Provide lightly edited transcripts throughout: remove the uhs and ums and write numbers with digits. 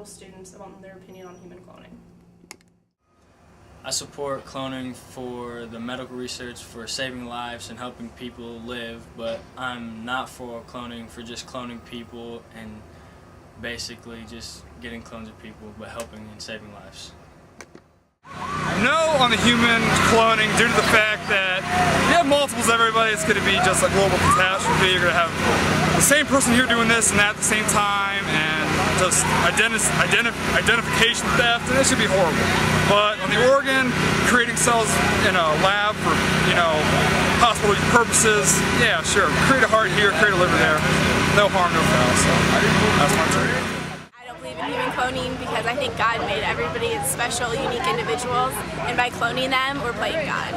students about their opinion on human cloning. I support cloning for the medical research, for saving lives and helping people live, but I'm not for cloning for just cloning people and basically just getting clones of people, but helping and saving lives. No on the human cloning due to the fact that you have multiples of everybody. It's going to be just a global catastrophe. You're going to have the same person here doing this and that at the same time, and just identification theft, and it should be horrible. But on the organ, creating cells in a lab for, hospital purposes, yeah, sure. Create a heart here, create a liver there. No harm, no foul. So that's my take. In human cloning because I think God made everybody as special, unique individuals, and by cloning them, we're playing God.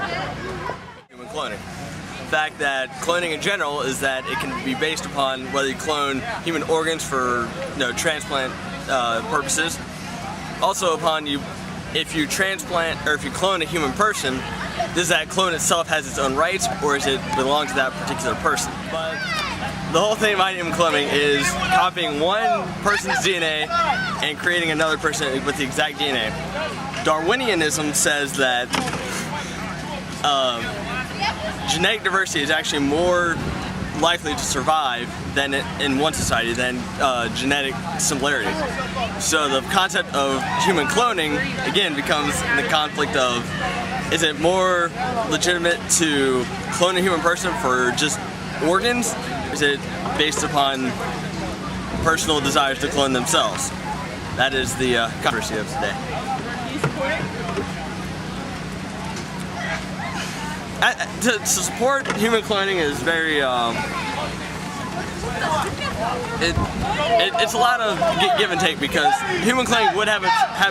Human cloning. The fact that cloning in general is that it can be based upon whether you clone human organs for transplant purposes. Also upon if you transplant or if you clone a human person, does that clone itself has its own rights, or does it belong to that particular person? But the whole thing about human cloning is copying one person's DNA and creating another person with the exact DNA. Darwinianism says that genetic diversity is actually more likely to survive than in one society than genetic similarity. So the concept of human cloning again becomes the conflict of, is it more legitimate to clone a human person for just organs? Is it based upon personal desires to clone themselves? That is the controversy of today. Do you support it? To support human cloning is very, it's a lot of give and take, because human cloning would have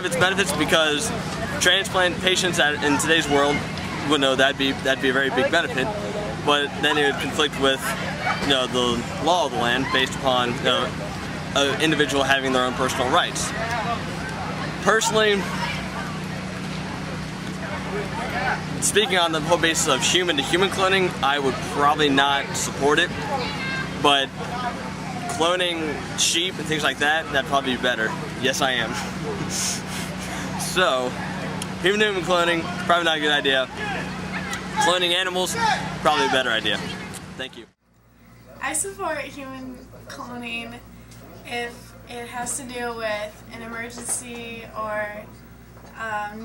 its benefits, because transplant patients in today's world would know that'd be a very big benefit, but then it would conflict with the law of the land based upon an individual having their own personal rights. Personally, speaking on the whole basis of human to human cloning, I would probably not support it, but cloning sheep and things like that'd probably be better. Yes, I am. So, human to human cloning, probably not a good idea. Cloning animals, probably a better idea. Thank you. I support human cloning if it has to do with an emergency or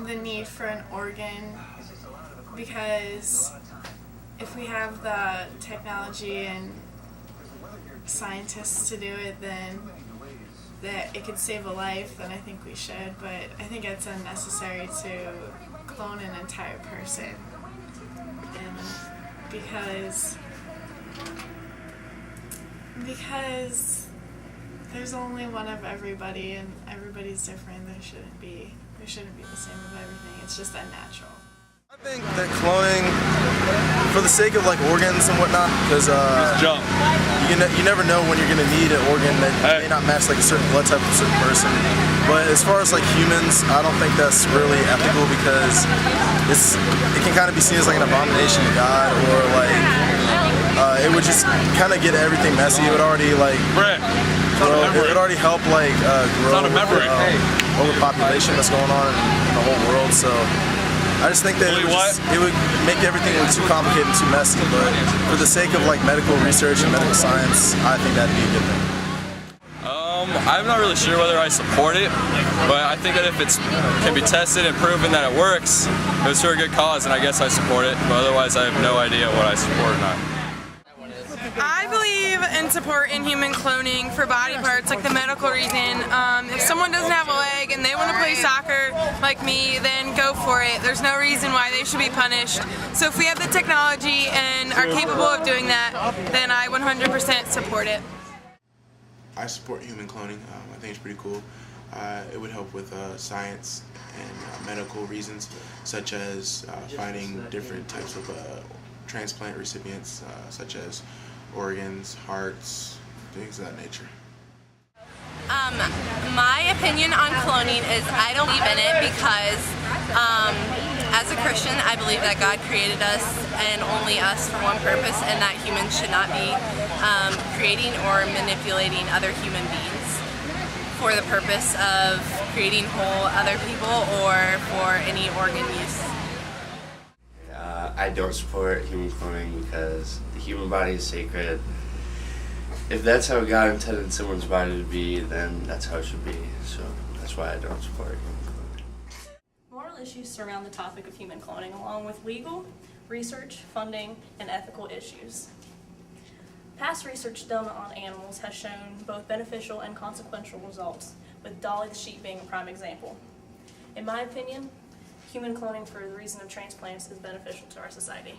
the need for an organ, because if we have the technology and scientists to do it, then that it could save a life, then I think we should, but I think it's unnecessary to clone an entire person, and because there's only one of everybody and everybody's different. There shouldn't be the same of everything. It's just unnatural. I think that cloning, for the sake of like organs and whatnot, because you never know when you're gonna need an organ that may not match like a certain blood type of a certain person. But as far as like humans, I don't think that's really ethical, because it can kind of be seen as like an abomination to God, or like it would just kind of get everything messy. It would already like it would already help like grow overpopulation that's going on in the whole world. So I just think that it would make everything too complicated and too messy, but for the sake of like medical research and medical science, I think that'd be a good thing. I'm not really sure whether I support it, but I think that if it can be tested and proven that it works, it's for a good cause, and I guess I support it, but otherwise I have no idea what I support or not. I believe and support in human cloning for body parts, like the medical reason. If someone doesn't have a leg and they want to play soccer like me, then go for it. There's no reason why they should be punished. So if we have the technology and are capable of doing that, then I 100% support it. I support human cloning. I think it's pretty cool. It would help with science and medical reasons, such as finding different types of transplant recipients, such as organs, hearts, things of that nature. My opinion on cloning is I don't believe in it because as a Christian I believe that God created us and only us for one purpose, and that humans should not be creating or manipulating other human beings for the purpose of creating whole other people or for any organ use. I don't support human cloning because the human body is sacred. If that's how God intended someone's body to be, then that's how it should be. So that's why I don't support human cloning. Moral issues surround the topic of human cloning, along with legal, research, funding, and ethical issues. Past research done on animals has shown both beneficial and consequential results, with Dolly the sheep being a prime example. In my opinion, human cloning for the reason of transplants is beneficial to our society.